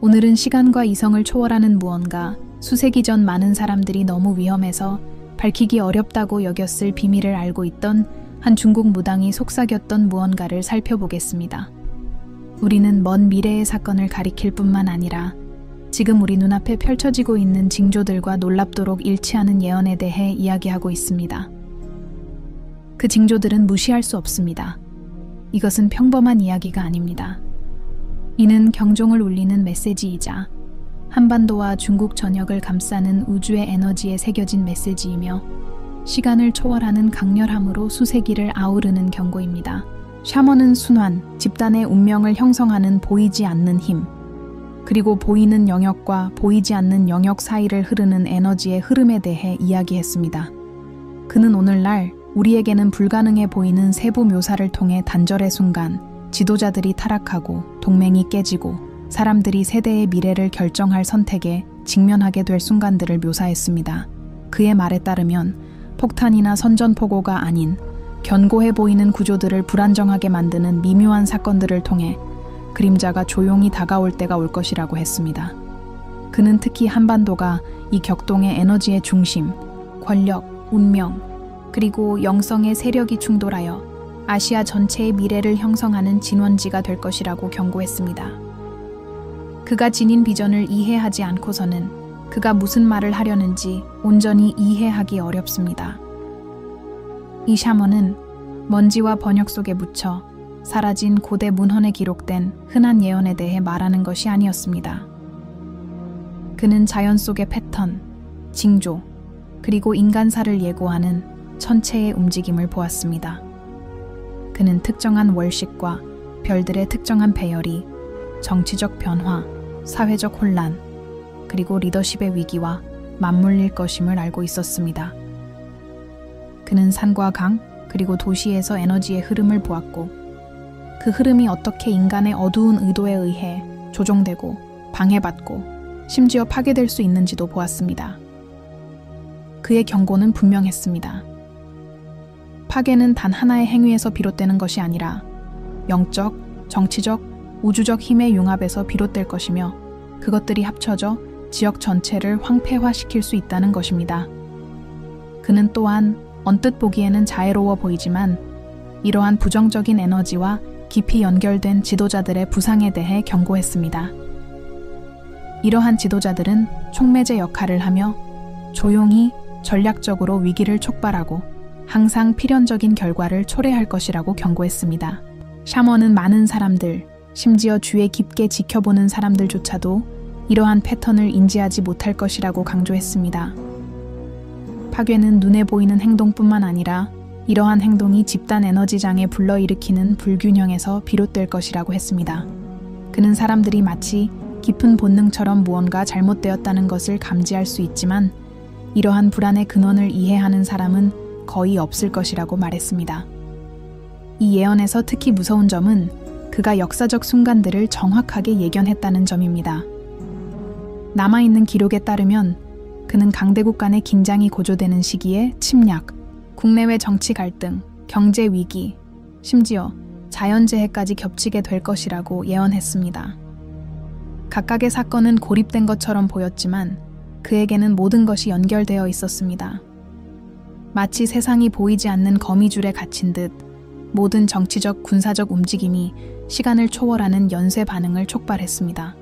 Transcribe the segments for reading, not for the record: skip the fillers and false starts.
오늘은 시간과 이성을 초월하는 무언가, 수세기 전 많은 사람들이 너무 위험해서 밝히기 어렵다고 여겼을 비밀을 알고 있던 한 중국 무당이 속삭였던 무언가를 살펴보겠습니다. 우리는 먼 미래의 사건을 가리킬 뿐만 아니라 지금 우리 눈앞에 펼쳐지고 있는 징조들과 놀랍도록 일치하는 예언에 대해 이야기하고 있습니다. 그 징조들은 무시할 수 없습니다. 이것은 평범한 이야기가 아닙니다. 이는 경종을 울리는 메시지이자 한반도와 중국 전역을 감싸는 우주의 에너지에 새겨진 메시지이며 시간을 초월하는 강렬함으로 수세기를 아우르는 경고입니다. 샤먼은 순환, 집단의 운명을 형성하는 보이지 않는 힘, 그리고 보이는 영역과 보이지 않는 영역 사이를 흐르는 에너지의 흐름에 대해 이야기했습니다. 그는 오늘날 우리에게는 불가능해 보이는 세부 묘사를 통해 단절의 순간, 지도자들이 타락하고 동맹이 깨지고 사람들이 세대의 미래를 결정할 선택에 직면하게 될 순간들을 묘사했습니다. 그의 말에 따르면 폭탄이나 선전포고가 아닌 견고해 보이는 구조들을 불안정하게 만드는 미묘한 사건들을 통해 그림자가 조용히 다가올 때가 올 것이라고 했습니다. 그는 특히 한반도가 이 격동의 에너지의 중심, 권력, 운명, 그리고 영성의 세력이 충돌하여 아시아 전체의 미래를 형성하는 진원지가 될 것이라고 경고했습니다. 그가 지닌 비전을 이해하지 않고서는 그가 무슨 말을 하려는지 온전히 이해하기 어렵습니다. 이 샤먼은 먼지와 번역 속에 묻혀 사라진 고대 문헌에 기록된 흔한 예언에 대해 말하는 것이 아니었습니다. 그는 자연 속의 패턴, 징조, 그리고 인간사를 예고하는 천체의 움직임을 보았습니다. 그는 특정한 월식과 별들의 특정한 배열이 정치적 변화, 사회적 혼란, 그리고 리더십의 위기와 맞물릴 것임을 알고 있었습니다. 그는 산과 강, 그리고 도시에서 에너지의 흐름을 보았고 그 흐름이 어떻게 인간의 어두운 의도에 의해 조종되고 방해받고 심지어 파괴될 수 있는지도 보았습니다. 그의 경고는 분명했습니다. 파괴는 단 하나의 행위에서 비롯되는 것이 아니라 영적, 정치적, 우주적 힘의 융합에서 비롯될 것이며 그것들이 합쳐져 지역 전체를 황폐화시킬 수 있다는 것입니다. 그는 또한 언뜻 보기에는 자애로워 보이지만 이러한 부정적인 에너지와 깊이 연결된 지도자들의 부상에 대해 경고했습니다. 이러한 지도자들은 촉매제 역할을 하며 조용히 전략적으로 위기를 촉발하고 항상 필연적인 결과를 초래할 것이라고 경고했습니다. 샤먼은 많은 사람들, 심지어 주에 깊게 지켜보는 사람들조차도 이러한 패턴을 인지하지 못할 것이라고 강조했습니다. 파괴는 눈에 보이는 행동뿐만 아니라 이러한 행동이 집단 에너지장에 불러일으키는 불균형에서 비롯될 것이라고 했습니다. 그는 사람들이 마치 깊은 본능처럼 무언가 잘못되었다는 것을 감지할 수 있지만 이러한 불안의 근원을 이해하는 사람은 거의 없을 것이라고 말했습니다. 이 예언에서 특히 무서운 점은 그가 역사적 순간들을 정확하게 예견했다는 점입니다. 남아있는 기록에 따르면 그는 강대국 간의 긴장이 고조되는 시기에 침략, 국내외 정치 갈등, 경제 위기, 심지어 자연재해까지 겹치게 될 것이라고 예언했습니다. 각각의 사건은 고립된 것처럼 보였지만 그에게는 모든 것이 연결되어 있었습니다. 마치 세상이 보이지 않는 거미줄에 갇힌 듯 모든 정치적, 군사적 움직임이 시간을 초월하는 연쇄 반응을 촉발했습니다.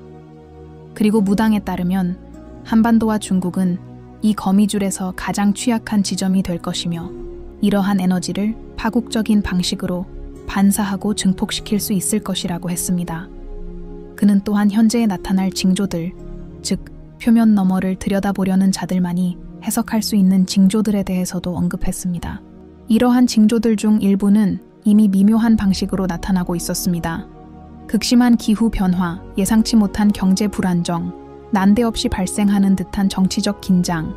그리고 무당에 따르면 한반도와 중국은 이 거미줄에서 가장 취약한 지점이 될 것이며 이러한 에너지를 파국적인 방식으로 반사하고 증폭시킬 수 있을 것이라고 했습니다. 그는 또한 현재에 나타날 징조들, 즉 표면 너머를 들여다보려는 자들만이 해석할 수 있는 징조들에 대해서도 언급했습니다. 이러한 징조들 중 일부는 이미 미묘한 방식으로 나타나고 있었습니다. 극심한 기후 변화, 예상치 못한 경제 불안정, 난데없이 발생하는 듯한 정치적 긴장,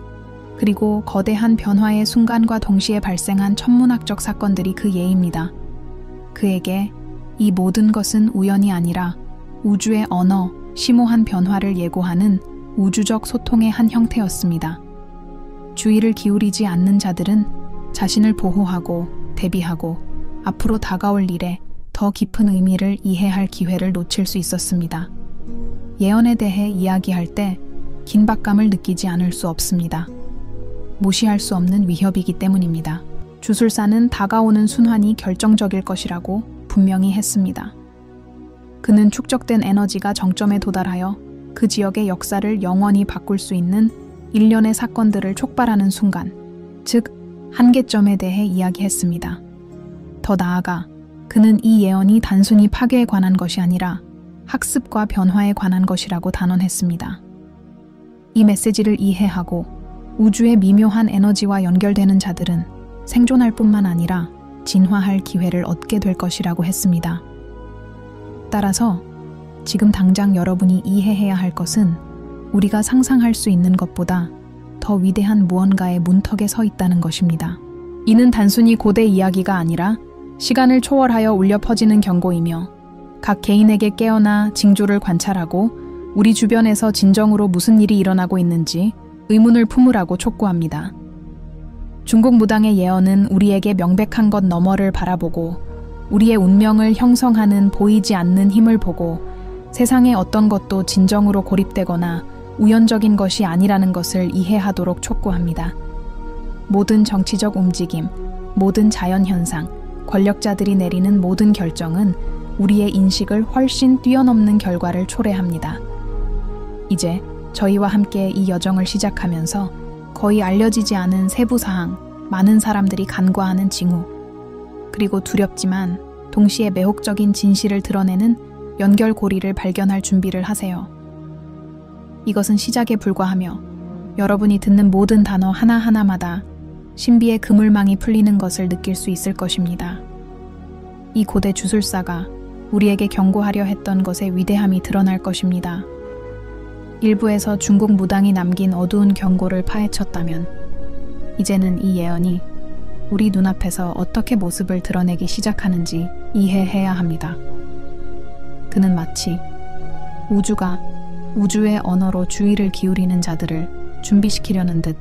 그리고 거대한 변화의 순간과 동시에 발생한 천문학적 사건들이 그 예입니다. 그에게 이 모든 것은 우연이 아니라 우주의 언어, 심오한 변화를 예고하는 우주적 소통의 한 형태였습니다. 주의를 기울이지 않는 자들은 자신을 보호하고 대비하고 앞으로 다가올 일에 더 깊은 의미를 이해할 기회를 놓칠 수 있었습니다. 예언에 대해 이야기할 때 긴박감을 느끼지 않을 수 없습니다. 무시할 수 없는 위협이기 때문입니다. 주술사는 다가오는 순환이 결정적일 것이라고 분명히 했습니다. 그는 축적된 에너지가 정점에 도달하여 그 지역의 역사를 영원히 바꿀 수 있는 일련의 사건들을 촉발하는 순간, 즉 한계점에 대해 이야기했습니다. 더 나아가 그는 이 예언이 단순히 파괴에 관한 것이 아니라 학습과 변화에 관한 것이라고 단언했습니다. 이 메시지를 이해하고 우주의 미묘한 에너지와 연결되는 자들은 생존할 뿐만 아니라 진화할 기회를 얻게 될 것이라고 했습니다. 따라서 지금 당장 여러분이 이해해야 할 것은 우리가 상상할 수 있는 것보다 더 위대한 무언가의 문턱에 서 있다는 것입니다. 이는 단순히 고대 이야기가 아니라 시간을 초월하여 울려 퍼지는 경고이며 각 개인에게 깨어나 징조를 관찰하고 우리 주변에서 진정으로 무슨 일이 일어나고 있는지 의문을 품으라고 촉구합니다. 중국 무당의 예언은 우리에게 명백한 것 너머를 바라보고 우리의 운명을 형성하는 보이지 않는 힘을 보고 세상의 어떤 것도 진정으로 고립되거나 우연적인 것이 아니라는 것을 이해하도록 촉구합니다. 모든 정치적 움직임, 모든 자연현상, 권력자들이 내리는 모든 결정은 우리의 인식을 훨씬 뛰어넘는 결과를 초래합니다. 이제 저희와 함께 이 여정을 시작하면서 거의 알려지지 않은 세부 사항, 많은 사람들이 간과하는 징후, 그리고 두렵지만 동시에 매혹적인 진실을 드러내는 연결고리를 발견할 준비를 하세요. 이것은 시작에 불과하며 여러분이 듣는 모든 단어 하나하나마다 신비의 그물망이 풀리는 것을 느낄 수 있을 것입니다. 이 고대 주술사가 우리에게 경고하려 했던 것의 위대함이 드러날 것입니다. 일부에서 중국 무당이 남긴 어두운 경고를 파헤쳤다면 이제는 이 예언이 우리 눈앞에서 어떻게 모습을 드러내기 시작하는지 이해해야 합니다. 그는 마치 우주가 우주의 언어로 주의를 기울이는 자들을 준비시키려는 듯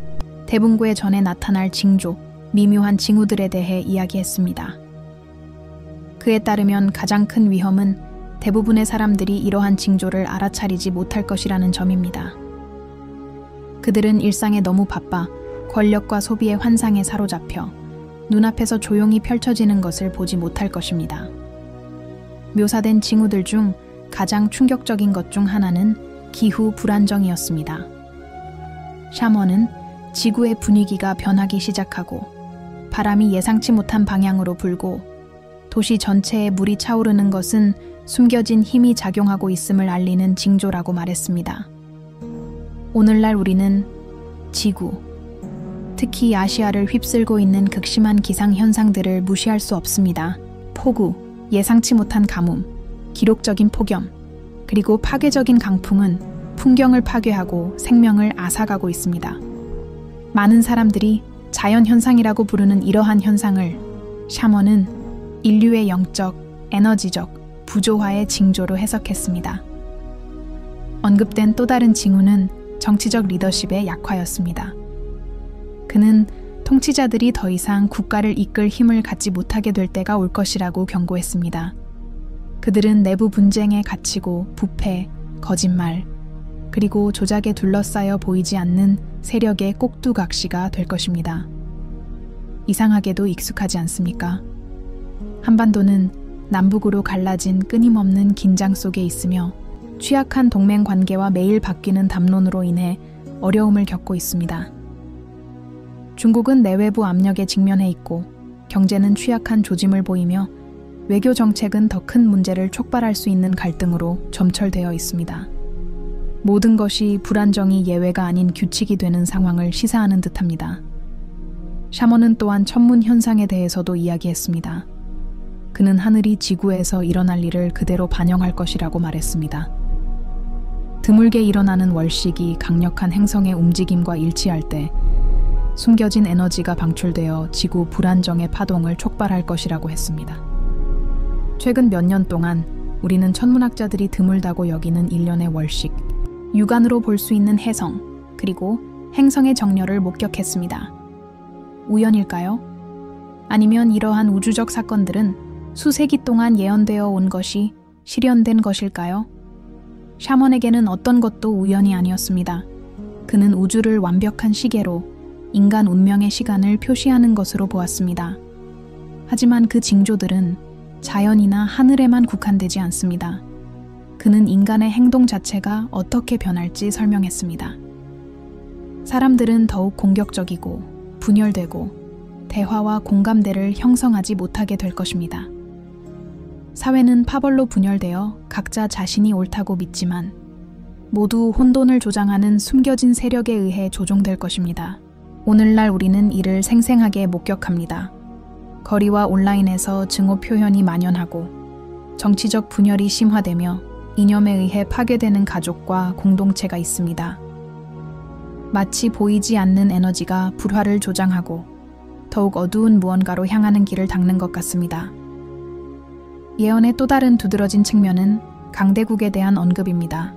대분구의 전에 나타날 징조, 미묘한 징후들에 대해 이야기했습니다. 그에 따르면 가장 큰 위험은 대부분의 사람들이 이러한 징조를 알아차리지 못할 것이라는 점입니다. 그들은 일상에 너무 바빠 권력과 소비의 환상에 사로잡혀 눈앞에서 조용히 펼쳐지는 것을 보지 못할 것입니다. 묘사된 징후들 중 가장 충격적인 것 중 하나는 기후 불안정이었습니다. 샤먼은 지구의 분위기가 변하기 시작하고 바람이 예상치 못한 방향으로 불고 도시 전체에 물이 차오르는 것은 숨겨진 힘이 작용하고 있음을 알리는 징조라고 말했습니다. 오늘날 우리는 지구, 특히 아시아를 휩쓸고 있는 극심한 기상 현상들을 무시할 수 없습니다. 폭우, 예상치 못한 가뭄, 기록적인 폭염, 그리고 파괴적인 강풍은 풍경을 파괴하고 생명을 앗아가고 있습니다. 많은 사람들이 자연현상이라고 부르는 이러한 현상을 샤먼은 인류의 영적, 에너지적 부조화의 징조로 해석했습니다. 언급된 또 다른 징후는 정치적 리더십의 약화였습니다. 그는 통치자들이 더 이상 국가를 이끌 힘을 갖지 못하게 될 때가 올 것이라고 경고했습니다. 그들은 내부 분쟁에 갇히고 부패, 거짓말, 그리고 조작에 둘러싸여 보이지 않는 세력의 꼭두각시가 될 것입니다. 이상하게도 익숙하지 않습니까? 한반도는 남북으로 갈라진 끊임없는 긴장 속에 있으며 취약한 동맹 관계와 매일 바뀌는 담론으로 인해 어려움을 겪고 있습니다. 중국은 내외부 압력에 직면해 있고 경제는 취약한 조짐을 보이며 외교 정책은 더 큰 문제를 촉발할 수 있는 갈등으로 점철되어 있습니다. 모든 것이 불안정이 예외가 아닌 규칙이 되는 상황을 시사하는 듯합니다. 샤먼은 또한 천문 현상에 대해서도 이야기했습니다. 그는 하늘이 지구에서 일어날 일을 그대로 반영할 것이라고 말했습니다. 드물게 일어나는 월식이 강력한 행성의 움직임과 일치할 때 숨겨진 에너지가 방출되어 지구 불안정의 파동을 촉발할 것이라고 했습니다. 최근 몇 년 동안 우리는 천문학자들이 드물다고 여기는 일련의 월식, 육안으로 볼 수 있는 혜성, 그리고 행성의 정렬을 목격했습니다. 우연일까요? 아니면 이러한 우주적 사건들은 수세기 동안 예언되어 온 것이 실현된 것일까요? 샤먼에게는 어떤 것도 우연이 아니었습니다. 그는 우주를 완벽한 시계로 인간 운명의 시간을 표시하는 것으로 보았습니다. 하지만 그 징조들은 자연이나 하늘에만 국한되지 않습니다. 그는 인간의 행동 자체가 어떻게 변할지 설명했습니다. 사람들은 더욱 공격적이고 분열되고 대화와 공감대를 형성하지 못하게 될 것입니다. 사회는 파벌로 분열되어 각자 자신이 옳다고 믿지만 모두 혼돈을 조장하는 숨겨진 세력에 의해 조종될 것입니다. 오늘날 우리는 이를 생생하게 목격합니다. 거리와 온라인에서 증오 표현이 만연하고 정치적 분열이 심화되며 이념에 의해 파괴되는 가족과 공동체가 있습니다. 마치 보이지 않는 에너지가 불화를 조장하고 더욱 어두운 무언가로 향하는 길을 닦는 것 같습니다. 예언의 또 다른 두드러진 측면은 강대국에 대한 언급입니다.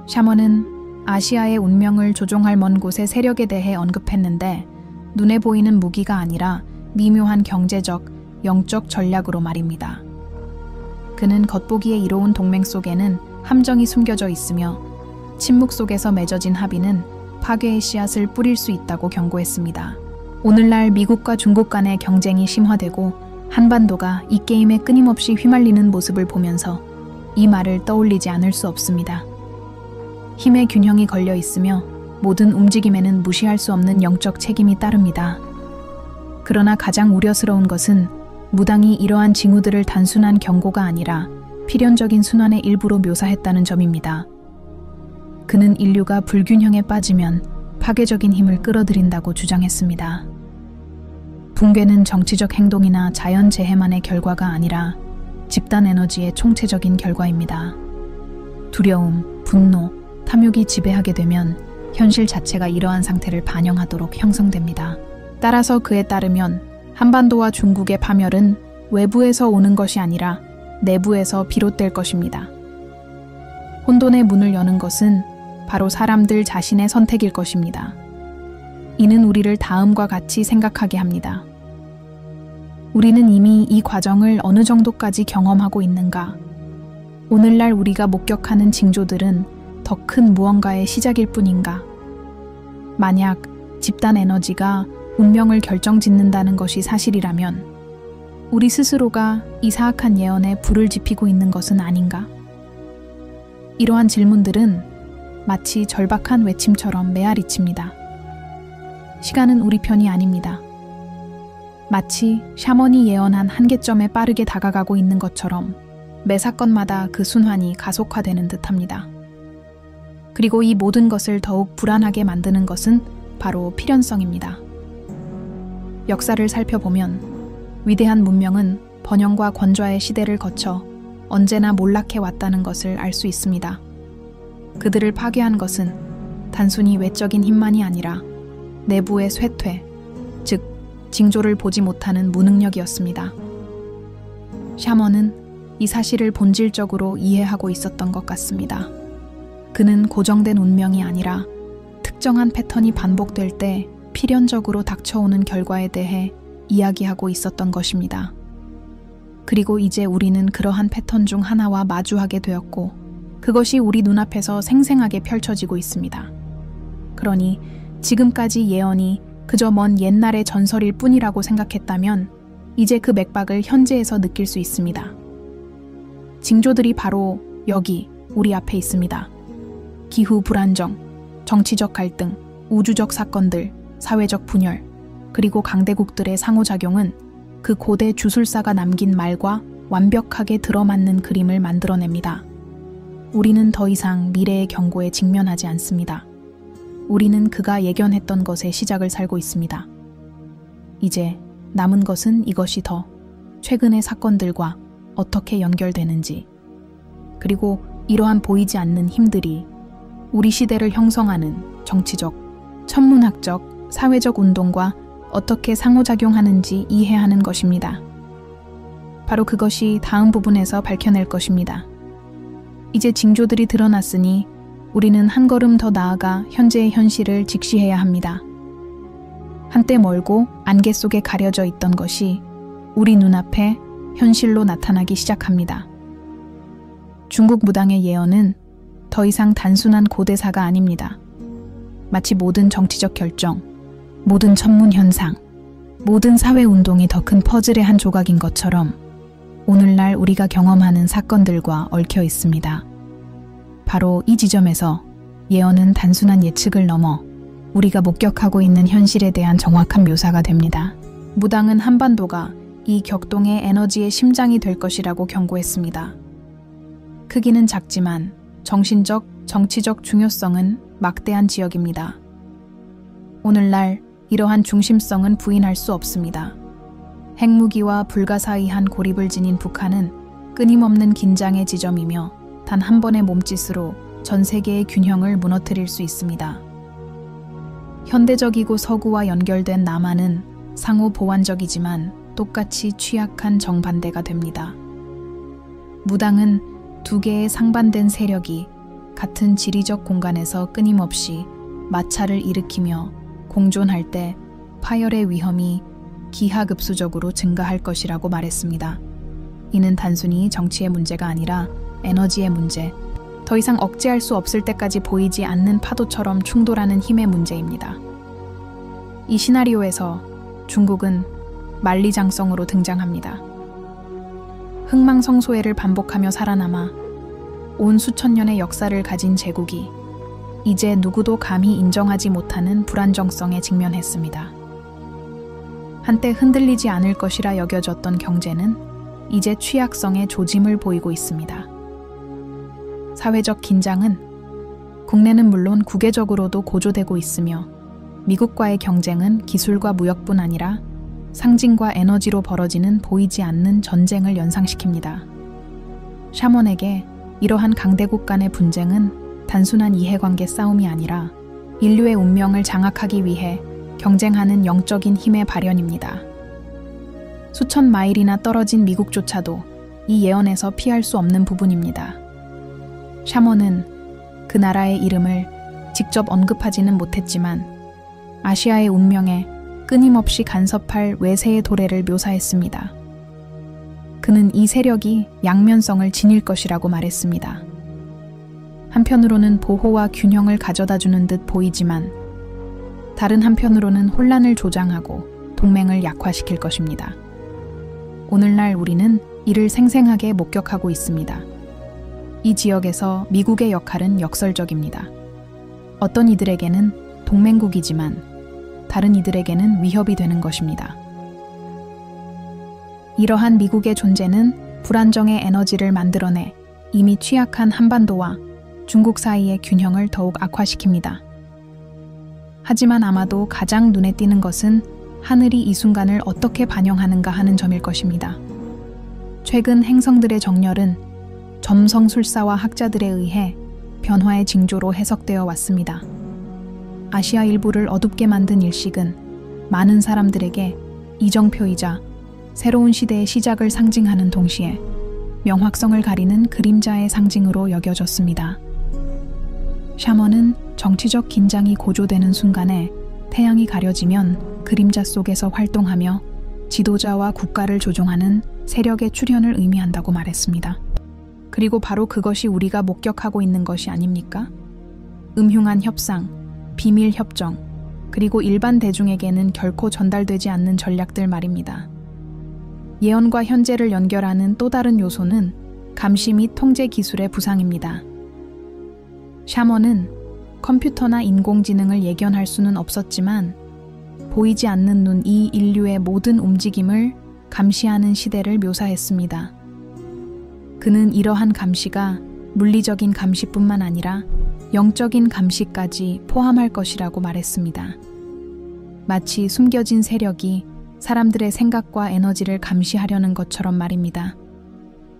샤먼은 아시아의 운명을 조종할 먼 곳의 세력에 대해 언급했는데 눈에 보이는 무기가 아니라 미묘한 경제적, 영적 전략으로 말입니다. 그는 겉보기에 이로운 동맹 속에는 함정이 숨겨져 있으며 침묵 속에서 맺어진 합의는 파괴의 씨앗을 뿌릴 수 있다고 경고했습니다. 오늘날 미국과 중국 간의 경쟁이 심화되고 한반도가 이 게임에 끊임없이 휘말리는 모습을 보면서 이 말을 떠올리지 않을 수 없습니다. 힘의 균형이 걸려 있으며 모든 움직임에는 무시할 수 없는 영적 책임이 따릅니다. 그러나 가장 우려스러운 것은 무당이 이러한 징후들을 단순한 경고가 아니라 필연적인 순환의 일부로 묘사했다는 점입니다. 그는 인류가 불균형에 빠지면 파괴적인 힘을 끌어들인다고 주장했습니다. 붕괴는 정치적 행동이나 자연재해만의 결과가 아니라 집단 에너지의 총체적인 결과입니다. 두려움, 분노, 탐욕이 지배하게 되면 현실 자체가 이러한 상태를 반영하도록 형성됩니다. 따라서 그에 따르면 한반도와 중국의 파멸은 외부에서 오는 것이 아니라 내부에서 비롯될 것입니다. 혼돈의 문을 여는 것은 바로 사람들 자신의 선택일 것입니다. 이는 우리를 다음과 같이 생각하게 합니다. 우리는 이미 이 과정을 어느 정도까지 경험하고 있는가? 오늘날 우리가 목격하는 징조들은 더 큰 무언가의 시작일 뿐인가? 만약 집단 에너지가 운명을 결정짓는다는 것이 사실이라면 우리 스스로가 이 사악한 예언에 불을 지피고 있는 것은 아닌가? 이러한 질문들은 마치 절박한 외침처럼 메아리칩니다. 시간은 우리 편이 아닙니다. 마치 샤먼이 예언한 한계점에 빠르게 다가가고 있는 것처럼 매 사건마다 그 순환이 가속화되는 듯합니다. 그리고 이 모든 것을 더욱 불안하게 만드는 것은 바로 필연성입니다. 역사를 살펴보면 위대한 문명은 번영과 권좌의 시대를 거쳐 언제나 몰락해 왔다는 것을 알 수 있습니다. 그들을 파괴한 것은 단순히 외적인 힘만이 아니라 내부의 쇠퇴, 즉 징조를 보지 못하는 무능력이었습니다. 샤먼은 이 사실을 본질적으로 이해하고 있었던 것 같습니다. 그는 고정된 운명이 아니라 특정한 패턴이 반복될 때 필연적으로 닥쳐오는 결과에 대해 이야기하고 있었던 것입니다. 그리고 이제 우리는 그러한 패턴 중 하나와 마주하게 되었고 그것이 우리 눈앞에서 생생하게 펼쳐지고 있습니다. 그러니 지금까지 예언이 그저 먼 옛날의 전설일 뿐이라고 생각했다면 이제 그 맥박을 현재에서 느낄 수 있습니다. 징조들이 바로 여기 우리 앞에 있습니다. 기후 불안정, 정치적 갈등, 우주적 사건들, 사회적 분열, 그리고 강대국들의 상호작용은 그 고대 주술사가 남긴 말과 완벽하게 들어맞는 그림을 만들어냅니다. 우리는 더 이상 미래의 경고에 직면하지 않습니다. 우리는 그가 예견했던 것의 시작을 살고 있습니다. 이제 남은 것은 이것이 더 최근의 사건들과 어떻게 연결되는지, 그리고 이러한 보이지 않는 힘들이 우리 시대를 형성하는 정치적, 천문학적, 사회적 운동과 어떻게 상호작용하는지 이해하는 것입니다. 바로 그것이 다음 부분에서 밝혀낼 것입니다. 이제 징조들이 드러났으니 우리는 한 걸음 더 나아가 현재의 현실을 직시해야 합니다. 한때 멀고 안개 속에 가려져 있던 것이 우리 눈앞에 현실로 나타나기 시작합니다. 중국 무당의 예언은 더 이상 단순한 고대사가 아닙니다. 마치 모든 정치적 결정, 모든 천문 현상, 모든 사회 운동이 더 큰 퍼즐의 한 조각인 것처럼 오늘날 우리가 경험하는 사건들과 얽혀 있습니다. 바로 이 지점에서 예언은 단순한 예측을 넘어 우리가 목격하고 있는 현실에 대한 정확한 묘사가 됩니다. 무당은 한반도가 이 격동의 에너지의 심장이 될 것이라고 경고했습니다. 크기는 작지만 정신적, 정치적 중요성은 막대한 지역입니다. 오늘날 이러한 중심성은 부인할 수 없습니다. 핵무기와 불가사의한 고립을 지닌 북한은 끊임없는 긴장의 지점이며 단 한 번의 몸짓으로 전 세계의 균형을 무너뜨릴 수 있습니다. 현대적이고 서구와 연결된 남한은 상호 보완적이지만 똑같이 취약한 정반대가 됩니다. 무당은 두 개의 상반된 세력이 같은 지리적 공간에서 끊임없이 마찰을 일으키며 공존할 때 파열의 위험이 기하급수적으로 증가할 것이라고 말했습니다. 이는 단순히 정치의 문제가 아니라 에너지의 문제, 더 이상 억제할 수 없을 때까지 보이지 않는 파도처럼 충돌하는 힘의 문제입니다. 이 시나리오에서 중국은 만리장성으로 등장합니다. 흥망성쇠를 반복하며 살아남아 온 수천 년의 역사를 가진 제국이 이제 누구도 감히 인정하지 못하는 불안정성에 직면했습니다. 한때 흔들리지 않을 것이라 여겨졌던 경제는 이제 취약성의 조짐을 보이고 있습니다. 사회적 긴장은 국내는 물론 국외적으로도 고조되고 있으며 미국과의 경쟁은 기술과 무역뿐 아니라 상징과 에너지로 벌어지는 보이지 않는 전쟁을 연상시킵니다. 샤먼에게 이러한 강대국 간의 분쟁은 단순한 이해관계 싸움이 아니라 인류의 운명을 장악하기 위해 경쟁하는 영적인 힘의 발현입니다. 수천 마일이나 떨어진 미국조차도 이 예언에서 피할 수 없는 부분입니다. 샤먼은 그 나라의 이름을 직접 언급하지는 못했지만 아시아의 운명에 끊임없이 간섭할 외세의 도래를 묘사했습니다. 그는 이 세력이 양면성을 지닐 것이라고 말했습니다. 한편으로는 보호와 균형을 가져다주는 듯 보이지만 다른 한편으로는 혼란을 조장하고 동맹을 약화시킬 것입니다. 오늘날 우리는 이를 생생하게 목격하고 있습니다. 이 지역에서 미국의 역할은 역설적입니다. 어떤 이들에게는 동맹국이지만 다른 이들에게는 위협이 되는 것입니다. 이러한 미국의 존재는 불안정의 에너지를 만들어내 이미 취약한 한반도와 중국 사이의 균형을 더욱 악화시킵니다. 하지만 아마도 가장 눈에 띄는 것은 하늘이 이 순간을 어떻게 반영하는가 하는 점일 것입니다. 최근 행성들의 정렬은 점성술사와 학자들에 의해 변화의 징조로 해석되어 왔습니다. 아시아 일부를 어둡게 만든 일식은 많은 사람들에게 이정표이자 새로운 시대의 시작을 상징하는 동시에 명확성을 가리는 그림자의 상징으로 여겨졌습니다. 샤먼은 정치적 긴장이 고조되는 순간에 태양이 가려지면 그림자 속에서 활동하며 지도자와 국가를 조종하는 세력의 출현을 의미한다고 말했습니다. 그리고 바로 그것이 우리가 목격하고 있는 것이 아닙니까? 음흉한 협상, 비밀 협정, 그리고 일반 대중에게는 결코 전달되지 않는 전략들 말입니다. 예언과 현재를 연결하는 또 다른 요소는 감시 및 통제 기술의 부상입니다. 샤먼은 컴퓨터나 인공지능을 예견할 수는 없었지만 보이지 않는 눈이 인류의 모든 움직임을 감시하는 시대를 묘사했습니다. 그는 이러한 감시가 물리적인 감시뿐만 아니라 영적인 감시까지 포함할 것이라고 말했습니다. 마치 숨겨진 세력이 사람들의 생각과 에너지를 감시하려는 것처럼 말입니다.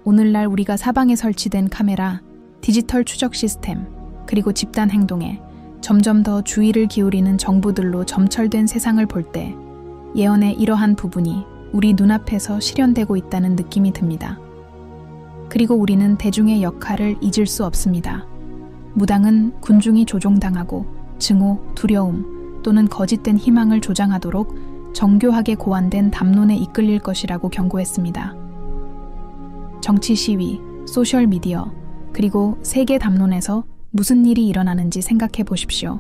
오늘날 우리가 사방에 설치된 카메라, 디지털 추적 시스템, 그리고 집단 행동에 점점 더 주의를 기울이는 정부들로 점철된 세상을 볼 때 예언의 이러한 부분이 우리 눈앞에서 실현되고 있다는 느낌이 듭니다. 그리고 우리는 대중의 역할을 잊을 수 없습니다. 무당은 군중이 조종당하고 증오, 두려움 또는 거짓된 희망을 조장하도록 정교하게 고안된 담론에 이끌릴 것이라고 경고했습니다. 정치 시위, 소셜미디어, 그리고 세계 담론에서 무슨 일이 일어나는지 생각해 보십시오.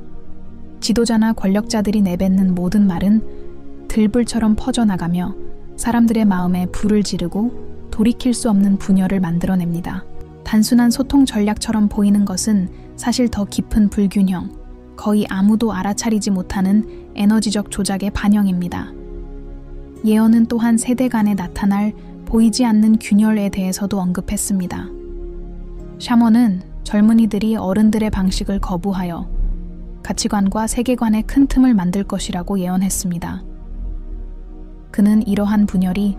지도자나 권력자들이 내뱉는 모든 말은 들불처럼 퍼져나가며 사람들의 마음에 불을 지르고 돌이킬 수 없는 분열을 만들어냅니다. 단순한 소통 전략처럼 보이는 것은 사실 더 깊은 불균형, 거의 아무도 알아차리지 못하는 에너지적 조작의 반영입니다. 예언은 또한 세대 간에 나타날 보이지 않는 균열에 대해서도 언급했습니다. 샤먼은 젊은이들이 어른들의 방식을 거부하여 가치관과 세계관의 큰 틈을 만들 것이라고 예언했습니다. 그는 이러한 분열이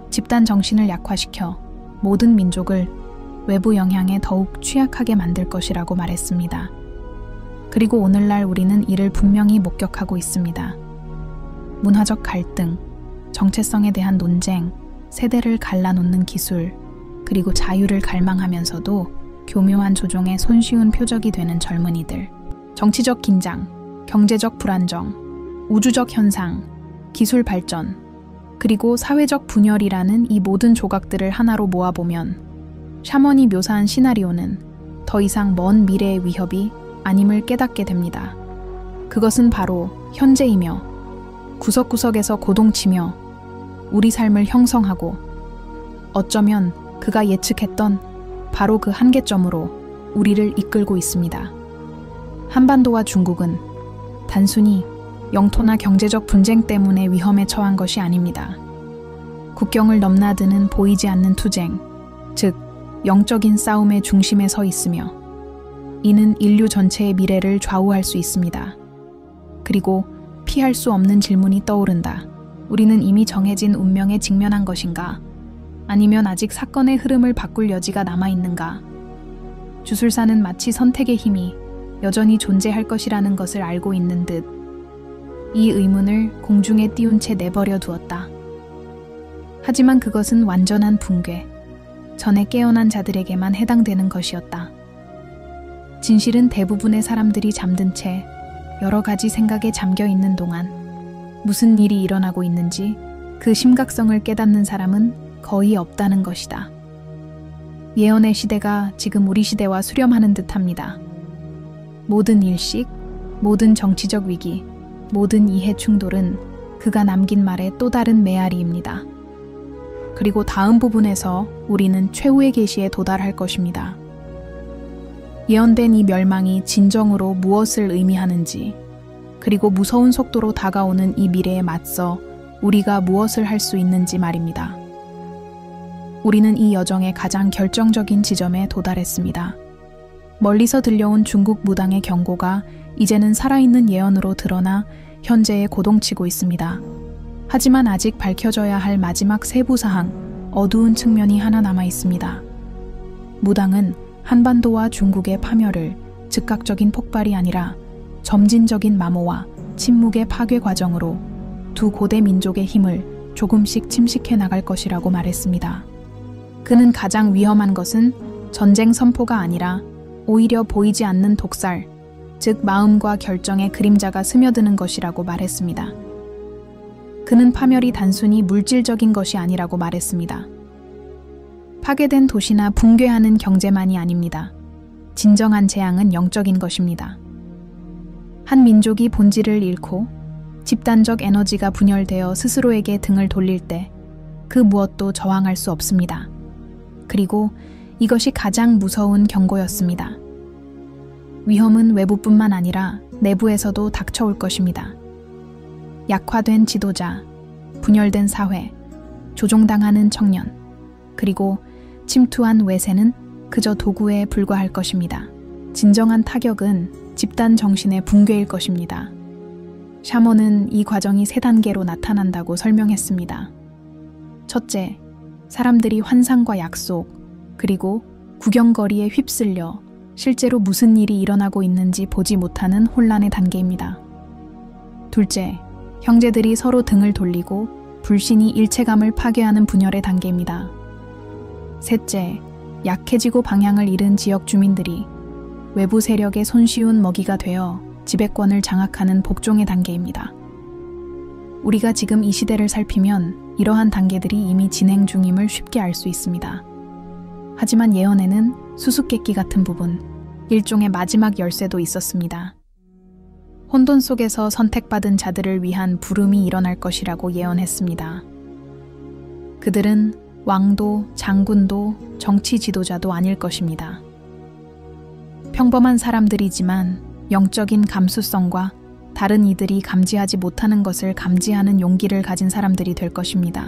집단 정신을 약화시켜 모든 민족을 외부 영향에 더욱 취약하게 만들 것이라고 말했습니다. 그리고 오늘날 우리는 이를 분명히 목격하고 있습니다. 문화적 갈등, 정체성에 대한 논쟁, 세대를 갈라놓는 기술, 그리고 자유를 갈망하면서도 교묘한 조종에 손쉬운 표적이 되는 젊은이들. 정치적 긴장, 경제적 불안정, 우주적 현상, 기술 발전, 그리고 사회적 분열이라는 이 모든 조각들을 하나로 모아보면 샤먼이 묘사한 시나리오는 더 이상 먼 미래의 위협이 아님을 깨닫게 됩니다. 그것은 바로 현재이며 구석구석에서 고동치며 우리 삶을 형성하고 어쩌면 그가 예측했던 바로 그 한계점으로 우리를 이끌고 있습니다. 한반도와 중국은 단순히 영토나 경제적 분쟁 때문에 위험에 처한 것이 아닙니다. 국경을 넘나드는 보이지 않는 투쟁, 즉 영적인 싸움의 중심에 서 있으며 이는 인류 전체의 미래를 좌우할 수 있습니다. 그리고 피할 수 없는 질문이 떠오른다. 우리는 이미 정해진 운명에 직면한 것인가? 아니면 아직 사건의 흐름을 바꿀 여지가 남아있는가? 주술사는 마치 선택의 힘이 여전히 존재할 것이라는 것을 알고 있는 듯 이 의문을 공중에 띄운 채 내버려 두었다. 하지만 그것은 완전한 붕괴, 전에 깨어난 자들에게만 해당되는 것이었다. 진실은 대부분의 사람들이 잠든 채 여러 가지 생각에 잠겨 있는 동안 무슨 일이 일어나고 있는지 그 심각성을 깨닫는 사람은 거의 없다는 것이다. 예언의 시대가 지금 우리 시대와 수렴하는 듯합니다. 모든 일식, 모든 정치적 위기, 모든 이해 충돌은 그가 남긴 말의 또 다른 메아리입니다. 그리고 다음 부분에서 우리는 최후의 계시에 도달할 것입니다. 예언된 이 멸망이 진정으로 무엇을 의미하는지, 그리고 무서운 속도로 다가오는 이 미래에 맞서 우리가 무엇을 할 수 있는지 말입니다. 우리는 이 여정의 가장 결정적인 지점에 도달했습니다. 멀리서 들려온 중국 무당의 경고가 이제는 살아있는 예언으로 드러나 현재에 고동치고 있습니다. 하지만 아직 밝혀져야 할 마지막 세부사항, 어두운 측면이 하나 남아 있습니다. 무당은 한반도와 중국의 파멸을 즉각적인 폭발이 아니라 점진적인 마모와 침묵의 파괴 과정으로 두 고대 민족의 힘을 조금씩 침식해 나갈 것이라고 말했습니다. 그는 가장 위험한 것은 전쟁 선포가 아니라 오히려 보이지 않는 독살, 즉 마음과 결정의 그림자가 스며드는 것이라고 말했습니다. 그는 파멸이 단순히 물질적인 것이 아니라고 말했습니다. 파괴된 도시나 붕괴하는 경제만이 아닙니다. 진정한 재앙은 영적인 것입니다. 한 민족이 본질을 잃고 집단적 에너지가 분열되어 스스로에게 등을 돌릴 때 그 무엇도 저항할 수 없습니다. 그리고 이것이 가장 무서운 경고였습니다. 위험은 외부뿐만 아니라 내부에서도 닥쳐올 것입니다. 약화된 지도자, 분열된 사회, 조종당하는 청년, 그리고 침투한 외세는 그저 도구에 불과할 것입니다. 진정한 타격은 집단 정신의 붕괴일 것입니다. 샤먼은 이 과정이 3단계로 나타난다고 설명했습니다. 첫째, 사람들이 환상과 약속, 그리고 구경거리에 휩쓸려 실제로 무슨 일이 일어나고 있는지 보지 못하는 혼란의 단계입니다. 둘째, 형제들이 서로 등을 돌리고 불신이 일체감을 파괴하는 분열의 단계입니다. 셋째, 약해지고 방향을 잃은 지역 주민들이 외부 세력의 손쉬운 먹이가 되어 지배권을 장악하는 복종의 단계입니다. 우리가 지금 이 시대를 살피면 이러한 단계들이 이미 진행 중임을 쉽게 알 수 있습니다. 하지만 예언에는 수수께끼 같은 부분, 일종의 마지막 열쇠도 있었습니다. 혼돈 속에서 선택받은 자들을 위한 부름이 일어날 것이라고 예언했습니다. 그들은 왕도, 장군도, 정치 지도자도 아닐 것입니다. 평범한 사람들이지만 영적인 감수성과 다른 이들이 감지하지 못하는 것을 감지하는 용기를 가진 사람들이 될 것입니다.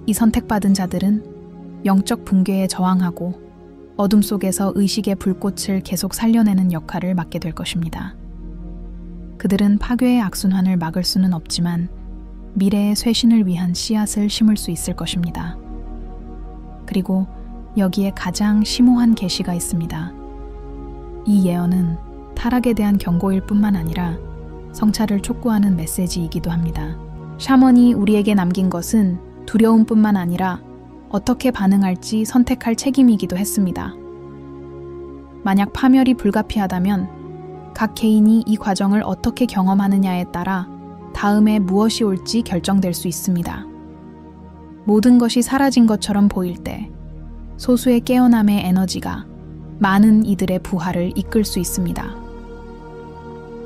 이 선택받은 자들은 영적 붕괴에 저항하고 어둠 속에서 의식의 불꽃을 계속 살려내는 역할을 맡게 될 것입니다. 그들은 파괴의 악순환을 막을 수는 없지만 미래의 쇄신을 위한 씨앗을 심을 수 있을 것입니다. 그리고 여기에 가장 심오한 계시가 있습니다. 이 예언은 타락에 대한 경고일 뿐만 아니라 성찰을 촉구하는 메시지이기도 합니다. 샤먼이 우리에게 남긴 것은 두려움뿐만 아니라 어떻게 반응할지 선택할 책임이기도 했습니다. 만약 파멸이 불가피하다면 각 개인이 이 과정을 어떻게 경험하느냐에 따라 다음에 무엇이 올지 결정될 수 있습니다. 모든 것이 사라진 것처럼 보일 때 소수의 깨어남의 에너지가 많은 이들의 부활을 이끌 수 있습니다.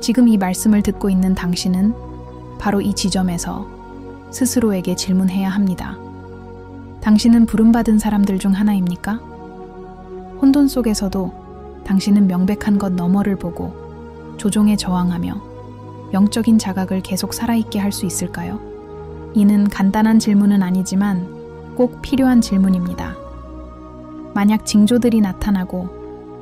지금 이 말씀을 듣고 있는 당신은 바로 이 지점에서 스스로에게 질문해야 합니다. 당신은 부름받은 사람들 중 하나입니까? 혼돈 속에서도 당신은 명백한 것 너머를 보고 조종에 저항하며 영적인 자각을 계속 살아있게 할 수 있을까요? 이는 간단한 질문은 아니지만 꼭 필요한 질문입니다. 만약 징조들이 나타나고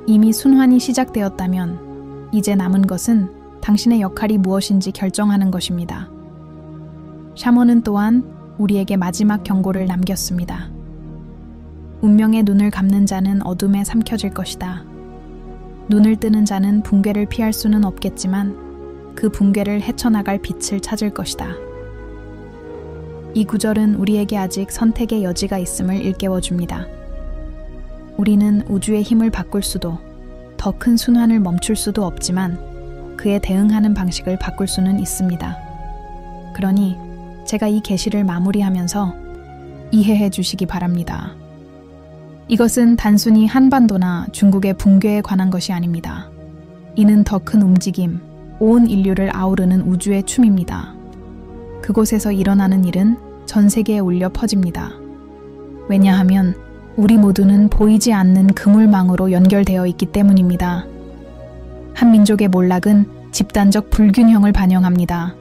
이미 순환이 시작되었다면 이제 남은 것은 당신의 역할이 무엇인지 결정하는 것입니다. 샤먼은 또한 우리에게 마지막 경고를 남겼습니다. 운명의 눈을 감는 자는 어둠에 삼켜질 것이다. 눈을 뜨는 자는 붕괴를 피할 수는 없겠지만 그 붕괴를 헤쳐나갈 빛을 찾을 것이다. 이 구절은 우리에게 아직 선택의 여지가 있음을 일깨워줍니다. 우리는 우주의 힘을 바꿀 수도, 더 큰 순환을 멈출 수도 없지만 그에 대응하는 방식을 바꿀 수는 있습니다. 그러니 제가 이 계시를 마무리하면서 이해해 주시기 바랍니다. 이것은 단순히 한반도나 중국의 붕괴에 관한 것이 아닙니다. 이는 더 큰 움직임, 온 인류를 아우르는 우주의 춤입니다. 그곳에서 일어나는 일은 전 세계에 울려 퍼집니다. 왜냐하면 우리 모두는 보이지 않는 그물망으로 연결되어 있기 때문입니다. 한 민족의 몰락은 집단적 불균형을 반영합니다.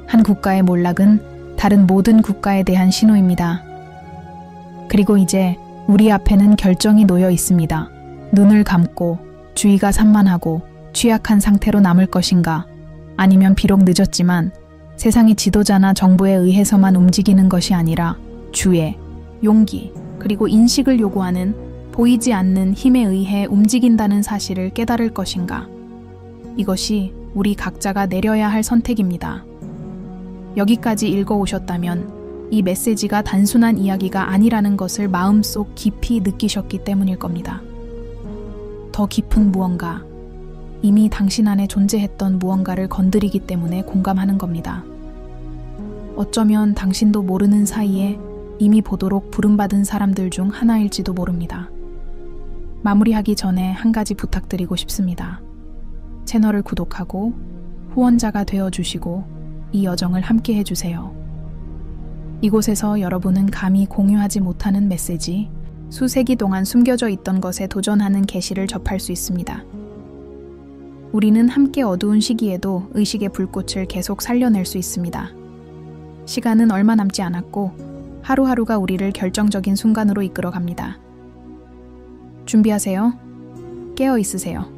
한 국가의 몰락은 다른 모든 국가에 대한 신호입니다. 그리고 이제 우리 앞에는 결정이 놓여 있습니다. 눈을 감고 주의가 산만하고 취약한 상태로 남을 것인가, 아니면 비록 늦었지만 세상의 지도자나 정부에 의해서만 움직이는 것이 아니라 주의, 용기, 그리고 인식을 요구하는 보이지 않는 힘에 의해 움직인다는 사실을 깨달을 것인가. 이것이 우리 각자가 내려야 할 선택입니다. 여기까지 읽어오셨다면 이 메시지가 단순한 이야기가 아니라는 것을 마음속 깊이 느끼셨기 때문일 겁니다. 더 깊은 무언가, 이미 당신 안에 존재했던 무언가를 건드리기 때문에 공감하는 겁니다. 어쩌면 당신도 모르는 사이에 이미 보도록 부름받은 사람들 중 하나일지도 모릅니다. 마무리하기 전에 한 가지 부탁드리고 싶습니다. 채널을 구독하고 후원자가 되어주시고 이 여정을 함께 해주세요. 이곳에서 여러분은 감히 공유하지 못하는 메시지, 수세기 동안 숨겨져 있던 것에 도전하는 계시를 접할 수 있습니다. 우리는 함께 어두운 시기에도 의식의 불꽃을 계속 살려낼 수 있습니다. 시간은 얼마 남지 않았고 하루하루가 우리를 결정적인 순간으로 이끌어갑니다. 준비하세요. 깨어 있으세요.